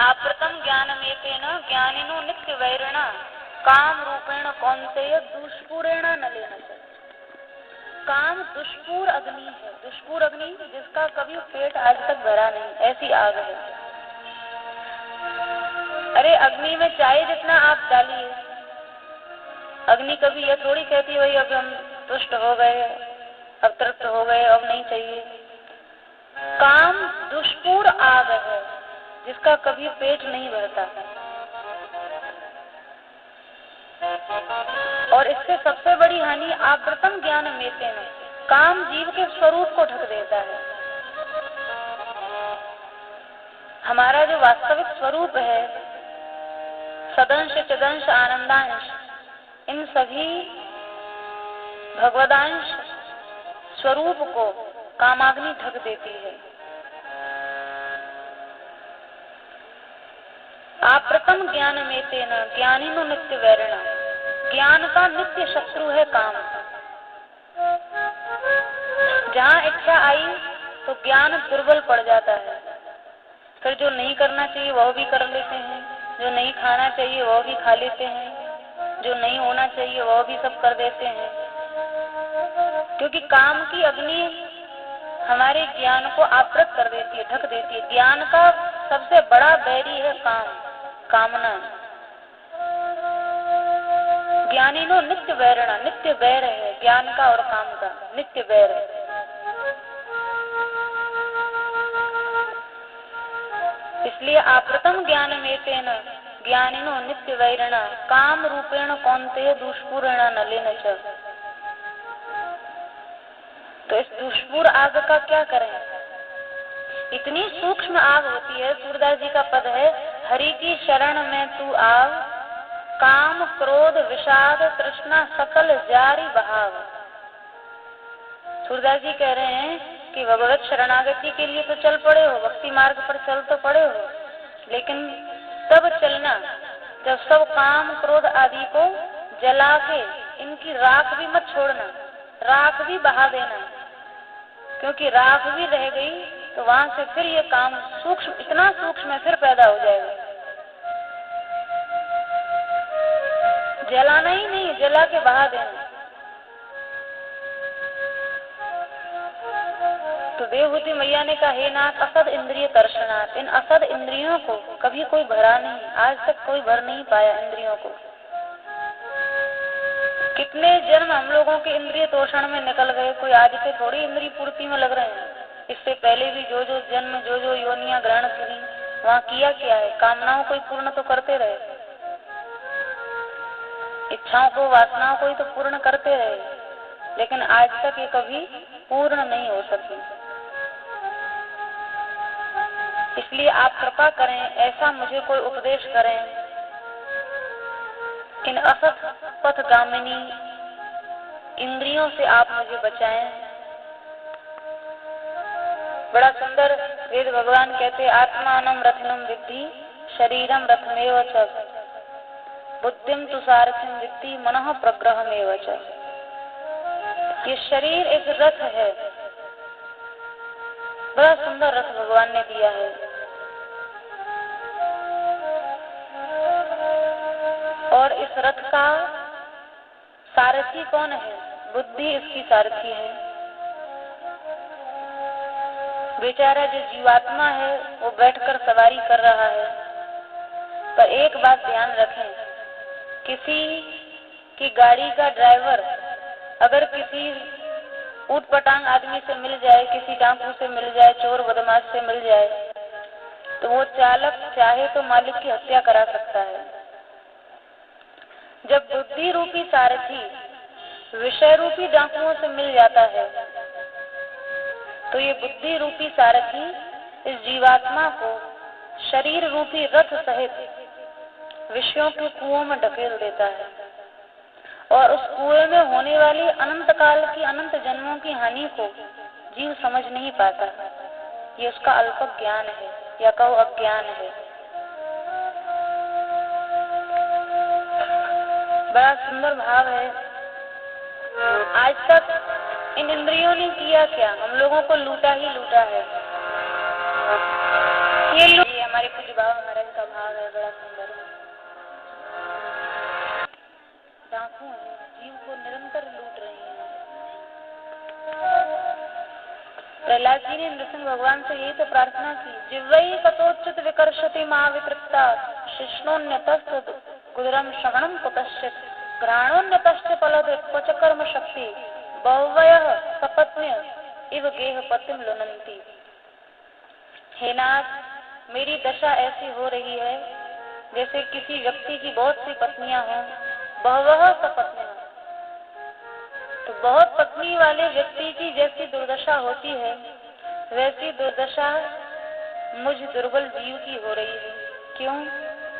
आप्रतम ज्ञानमेतेन ज्ञानिनो नित्य वैरिण काम रूपेण कौन्तेय दुष्पूरेण न लेना चाहिए। काम दुष्पूर अग्नि है। दुष्पूर अग्नि जिसका कभी पेट आज तक भरा नहीं, ऐसी आग है। अरे अग्नि में चाय जितना आप डालिए, अग्नि कभी यह थोड़ी कहती भाई अब हम तुष्ट हो गए, अब तृप्त हो गए, अब नहीं चाहिए। काम दुष्पूर आग है जिसका कभी पेट नहीं भरता। और इससे सबसे बड़ी हानि आप्रतम ज्ञान में से न, काम जीव के स्वरूप को ढक देता है। हमारा जो वास्तविक स्वरूप है, सदंश चिदंश आनंदांश, इन सभी भगवदांश स्वरूप को कामाग्नि ढक देती है। आप्रतम ज्ञान में तेना ज्ञानिनो नित्य वैरिण, ज्ञान का नित्य शत्रु है काम। जहाँ इच्छा आई तो ज्ञान दुर्बल पड़ जाता है, फिर जो नहीं करना चाहिए वह भी कर लेते हैं, जो नहीं खाना चाहिए वह भी खा लेते हैं, जो नहीं होना चाहिए वह भी सब कर देते हैं। क्योंकि काम की अग्नि हमारे ज्ञान को आवृत कर देती है, ढक देती है। ज्ञान का सबसे बड़ा बैरी है काम, कामना। ज्ञानिनो नित्य वैरिणा, नित्य वैर है ज्ञान का और काम का, नित्य वैर है। इसलिए आप्रतम ज्ञान में तेन ज्ञानिनो नित्य वैरिणा काम रूपेण कौन्तेय दुष्पूरेण न लेन च। तो इस दुष्पूर आग का क्या करें? इतनी सूक्ष्म आग होती है। सूरदास जी का पद है, हरि की शरण में तू आव, काम क्रोध विषाद तृष्णा सकल जारी बहाव। सूरदास जी कह रहे हैं कि भगवत शरणागति के लिए तो चल पड़े हो, भक्ति मार्ग पर चल तो पड़े हो, लेकिन तब चलना जब सब काम क्रोध आदि को जला के इनकी राख भी मत छोड़ना, राख भी बहा देना। क्योंकि राख भी रह गई तो वहां से फिर ये काम सूक्ष्म, इतना सूक्ष्म है, फिर पैदा हो जाएगा। जलाना ही नहीं, जला के बहा देना। तो देवहूति मैया ने कहा, हे नाथ असद इंद्रिय दर्शनाथ, इन असद इंद्रियों को कभी कोई भरा नहीं, आज तक कोई भर नहीं पाया इंद्रियों को। कितने जन्म हम लोगों के इंद्रिय तोषण में निकल गए, कोई आज से थोड़ी इंद्रिय पूर्ति में लग रहे हैं। इससे पहले भी जो जो जन्म, जो जो योनियां ग्रहण करी, वहाँ किया क्या है? कामनाओं को पूर्ण तो करते रहे, इच्छाओं को, वासनाओं को ही तो पूर्ण करते रहे, लेकिन आज तक ये कभी पूर्ण नहीं हो सके। इसलिए आप कृपा करें, ऐसा मुझे कोई उपदेश करें, इन असत पथगामिनी इंद्रियों से आप मुझे बचाएं। बड़ा सुंदर वेद भगवान कहते, आत्मानम रथनम विद्धि शरीरम रथमेव च, बुद्धिम तु सारथिम विद्धि मनः प्रग्रहमेव च। ये शरीर एक रथ है, बड़ा सुंदर रथ भगवान ने दिया है। और इस रथ का सारथी कौन है? बुद्धि इसकी सारथी है। बेचारा जो जीवात्मा है वो बैठकर सवारी कर रहा है। पर एक बात ध्यान रखें, किसी की गाड़ी का ड्राइवर अगर किसी ऊटपटांग आदमी से मिल जाए, किसी डाकू से मिल जाए, चोर बदमाश से मिल जाए, तो वो चालक चाहे तो मालिक की हत्या करा सकता है। जब बुद्धि रूपी सारथी विषय रूपी डाकुओं से मिल जाता है, तो ये बुद्धि रूपी सारथी इस जीवात्मा को शरीर रूपी रथ सहित विषयों के कुओं में ढकेल देता है। और उस कुएं में होने वाली अनंत काल की, अनंत जन्मों की हानि को जीव समझ नहीं पाता। ये उसका अल्प ज्ञान है, या कहो अज्ञान है। बड़ा सुंदर भाव है। आज तक इन इंद्रियों ने किया क्या? हम लोगों को लूटा ही लूटा है। ये हमारे पूज्य बाबा महाराज का भाव है, बड़ा सुंदर। डाकू है, जीव को निरंतर लूट रही है। प्रहलाद जी ने नृसिंह भगवान से यही तो प्रार्थना की, जिह्वै कतोच्युत विकर्षति मा विकृता शिष्णोन्यतस्त गुदरम श्रवणम कुतश्चित् घ्राणोन्यतश्च फलद क्वच कर्म शक्ति बह्वयः सपत्न्य इव गेह पतिम लुनन्ति। हे नाथ, मेरी दशा ऐसी हो रही है जैसे किसी व्यक्ति की बहुत सी पत्नियां हों, बह्वयः सपत्न्यः, तो बहुत पत्नी वाले व्यक्ति की जैसी दुर्दशा होती है, वैसी दुर्दशा मुझ दुर्बल जीव की हो रही है। क्यों?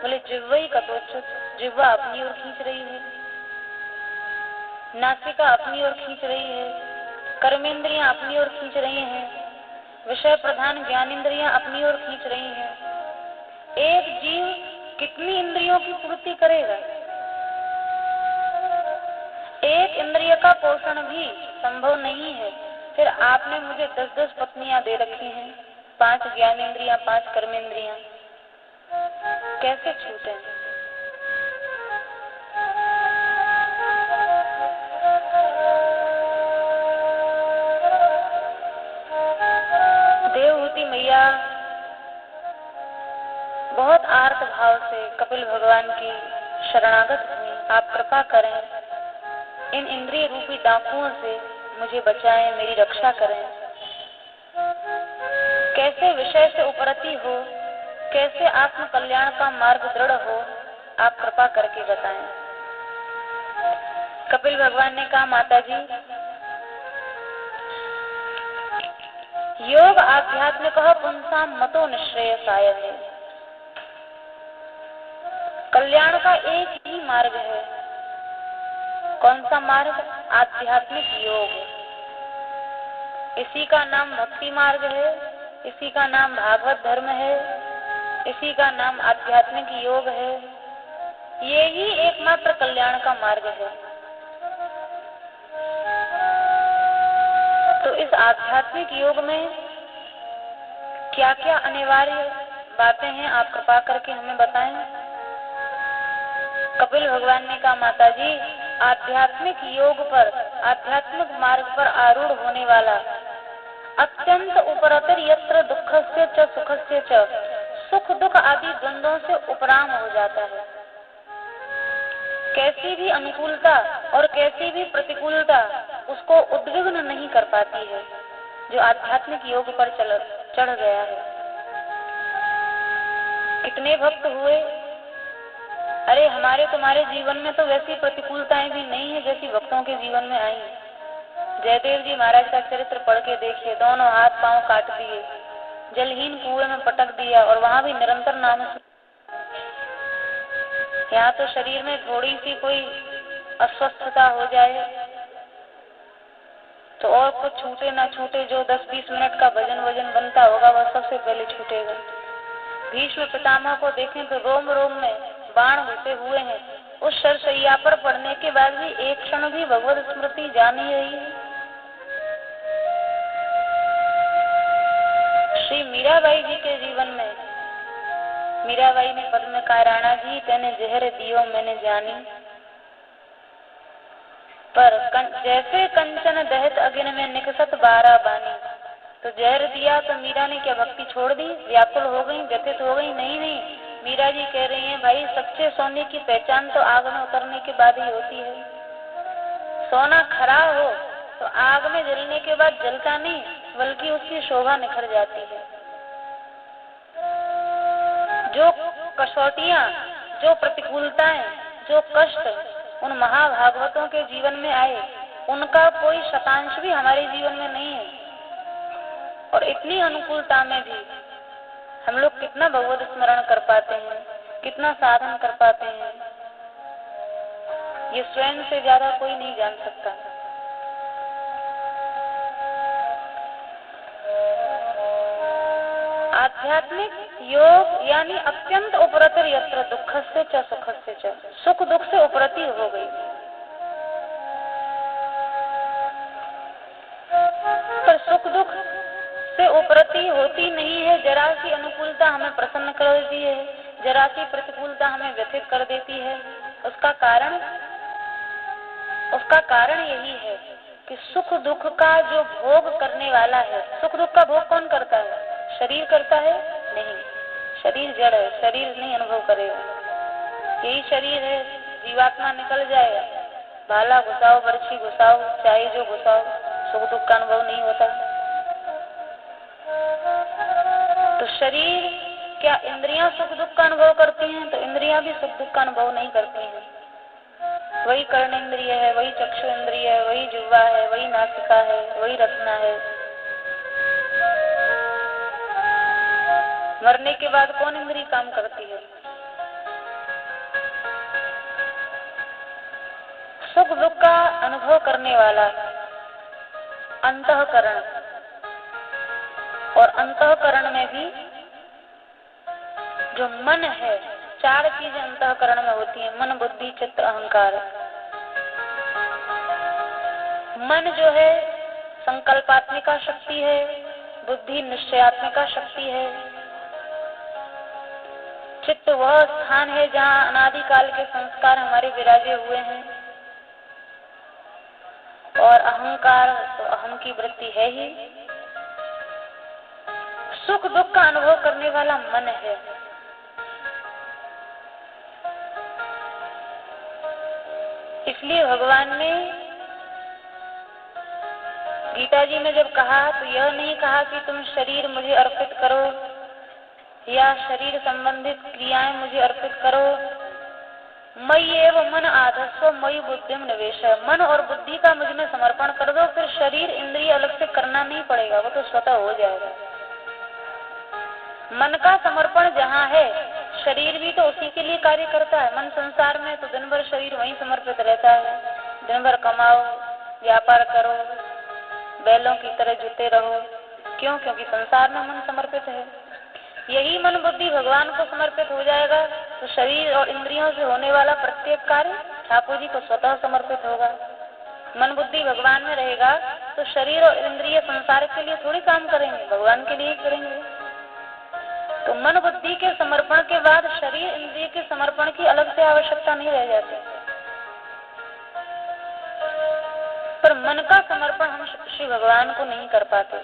बोले जिह्वै कतोच्युत, जिह्वा अपनी ओर खींच रही है, नासिका अपनी ओर खींच रही है, कर्मेंद्रियां अपनी ओर खींच रही हैं, विषय प्रधान ज्ञानेंद्रियां अपनी ओर खींच रही हैं। एक जीव कितनी इंद्रियों की पूर्ति करेगा? एक इंद्रिय का पोषण भी संभव नहीं है। फिर आपने मुझे 10-10 पत्नियां दे रखी हैं, 5 ज्ञानेंद्रियां, 5 कर्मेंद्रियां, कैसे छूटे? देवहूति मैया बहुत आर्त भाव से कपिल भगवान की शरणागत हुई। आप कृपा करें, इन इंद्रिय रूपी डाकुओं से मुझे बचाएं, मेरी रक्षा करें। कैसे विषय से उपरति हो, कैसे आत्म कल्याण का मार्ग दृढ़ हो, आप कृपा करके बताएं। कपिल भगवान ने कहा, माता जी, योग आध्यात्मिक पुंसाम मतो निश्रेयसाय है। कल्याण का एक ही मार्ग है। कौन सा मार्ग? आध्यात्मिक योग। इसी का नाम भक्ति मार्ग है, इसी का नाम भागवत धर्म है, इसी का नाम आध्यात्मिक योग है। ये ही एकमात्र कल्याण का मार्ग है। तो इस आध्यात्मिक योग में क्या क्या अनिवार्य बातें हैं, आप कृपा करके हमें बताएं। कपिल भगवान ने कहा, माता जी, आध्यात्मिक योग पर, आध्यात्मिक मार्ग पर आरूढ़ होने वाला अत्यंत उपरतर यत्र दुखस्य च सुखस्य च, सुख दुख आदि द्वंद्वों से उपराम हो जाता है। कैसी भी अनुकूलता और कैसी भी प्रतिकूलता उसको उद्विग्न नहीं कर पाती है, जो आध्यात्मिक योग पर चढ़ गया है। कितने भक्त हुए? अरे हमारे तुम्हारे जीवन में तो वैसी प्रतिकूलताएं भी नहीं है जैसी भक्तों के जीवन में आई। जयदेव जी महाराज का चरित्र पढ़ के देखिए, दोनों हाथ पांव काट दिए, जलहीन कुएं में पटक दिया और वहां भी निरंतर नाम। यहाँ तो शरीर में थोड़ी सी कोई अस्वस्थता हो जाए तो और कुछ छूटे ना छूटे, जो 10-20 मिनट का वजन बनता होगा वह सबसे पहले छूटेगा। भीष्म पितामह को देखें तो रोम रोम में बाण घुसे हुए हैं। उस शरशैया पर पड़ने के बाद भी एक क्षण भी भगवत स्मृति जा नहीं रही है। श्री मीराबाई जी के जीवन में मीराबाई ने पद में कहा, राणा जी तेने जहर दियो मैंने जानी, पर जैसे कंचन दहत अग्नि में निकसत 12 बानी। तो जहर दिया तो मीरा ने क्या भक्ति छोड़ दी, व्याकुल हो गई, व्यथित हो गई? नहीं, मीरा जी कह रही हैं, भाई सच्चे सोने की पहचान तो आग में उतरने के बाद ही होती है। सोना खरा हो तो आग में जलने के बाद जलता नहीं, बल्कि उसकी शोभा निखर जाती है। जो कसौटियां, जो प्रतिकूलताएं, जो कष्ट उन महाभागवतों के जीवन में आए, उनका कोई शतांश भी हमारे जीवन में नहीं है। और इतनी अनुकूलता में भी हम लोग कितना भगवत स्मरण कर पाते हैं, कितना साधन कर पाते हैं, ये स्वयं से ज्यादा कोई नहीं जान सकता। आध्यात्मिक योग यानी अत्यंत उपरतर यत्र दुखस्य च सुखस्य च, सुख दुख से उपरति हो गई। सुख दुख से उपरति होती नहीं है। जरा सी अनुकूलता हमें प्रसन्न कर देती है, जरा सी प्रतिकूलता हमें व्यथित कर देती है। उसका कारण यही है कि सुख दुख का जो भोग करने वाला है, सुख दुख का भोग कौन करता है? शरीर करता है? नहीं, शरीर जड़ है, शरीर नहीं अनुभव करेगा। यही शरीर है, जीवात्मा निकल जाएगा, भाला घुसाओ, बर्छी घुसाओ, चाहे जो घुसाओ, सुख दुख का अनुभव नहीं होता। तो शरीर क्या इंद्रियां सुख दुख का अनुभव करती हैं? तो इंद्रियां भी सुख दुख का अनुभव नहीं करती हैं। वही कर्ण इंद्रिय है, वही चक्षु इंद्रिय है, वही जिह्वा है, वही नासिका है, वही रसना है। मरने के बाद कौन इंद्रिय काम करती है? सुख दुख का अनुभव करने वाला अंतःकरण, और अंतःकरण में भी जो मन है, चार चीजें अंतःकरण में होती हैं, मन बुद्धि चित्त अहंकार। मन जो है संकल्पात्मिका शक्ति है, बुद्धि निश्चयात्मिका शक्ति है, चित्त वह स्थान है जहाँ अनादिकाल के संस्कार हमारे विराजे हुए हैं, और अहंकार तो अहम की वृत्ति है ही। सुख दुख का अनुभव करने वाला मन है। इसलिए भगवान ने गीता जी में जब कहा तो यह नहीं कहा कि तुम शरीर मुझे अर्पित करो या शरीर संबंधित क्रियाएं मुझे अर्पित करो। मयि एव मन आधत्स्व मयि बुद्धिम निवेश। मन और बुद्धि का मुझ में समर्पण कर दो, फिर शरीर इंद्रिय अलग से करना नहीं पड़ेगा, वो तो स्वतः हो जाएगा। मन का समर्पण जहाँ है, शरीर भी तो उसी के लिए कार्य करता है। मन संसार में तो दिन भर शरीर वहीं समर्पित रहता है। दिन भर कमाओ, व्यापार करो, बैलों की तरह जुटे रहो। क्यों? क्योंकि संसार में मन समर्पित है। यही मन बुद्धि भगवान को समर्पित हो जाएगा तो शरीर और इंद्रियों से होने वाला प्रत्येक कार्य ठाकुर जी को स्वतः समर्पित होगा। मन बुद्धि भगवान में रहेगा तो शरीर और इंद्रिय संसार के लिए थोड़ी काम करेंगे, भगवान के लिए ही करेंगे। तो मन बुद्धि के समर्पण के बाद शरीर इंद्रिय के समर्पण की अलग से आवश्यकता नहीं रह जाती। पर मन का समर्पण हम श्री भगवान को नहीं कर पाते।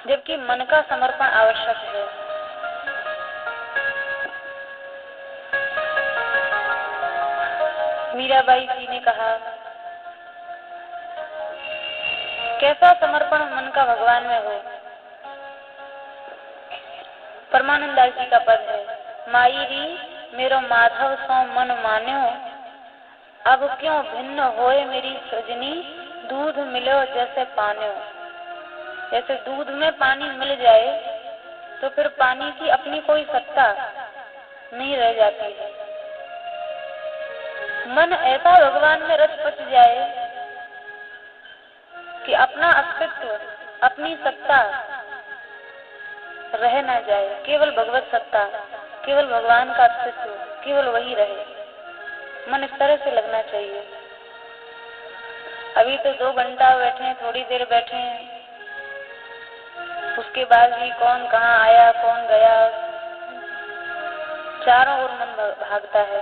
जबकि मन का समर्पण आवश्यक है। मीराबाई जी ने कहा, कैसा समर्पण मन का भगवान में हो। परमानंदास जी का पद है, माई री मेरो माधव सो मन मान्यो, अब क्यों भिन्न होए मेरी सजनी, दूध मिलो जैसे पान्यो। जैसे दूध में पानी मिल जाए तो फिर पानी की अपनी कोई सत्ता नहीं रह जाती है। मन ऐसा भगवान में रच पच जाए कि अपना अस्तित्व, अपनी सत्ता रह ना जाए, केवल भगवत सत्ता, केवल भगवान का अस्तित्व, केवल वही रहे। मन इस तरह से लगना चाहिए। अभी तो 2 घंटा बैठे हैं, थोड़ी देर बैठे हैं, उसके बाद भी कौन कहाँ आया कौन गया, चारों ओर मन भागता है।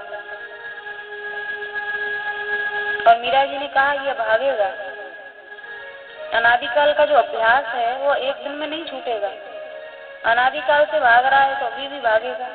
और मीरा जी ने कहा यह भागेगा। अनादिकाल का जो अभ्यास है वो एक दिन में नहीं छूटेगा। अनादिकाल से भाग रहा है तो अभी भी भागेगा।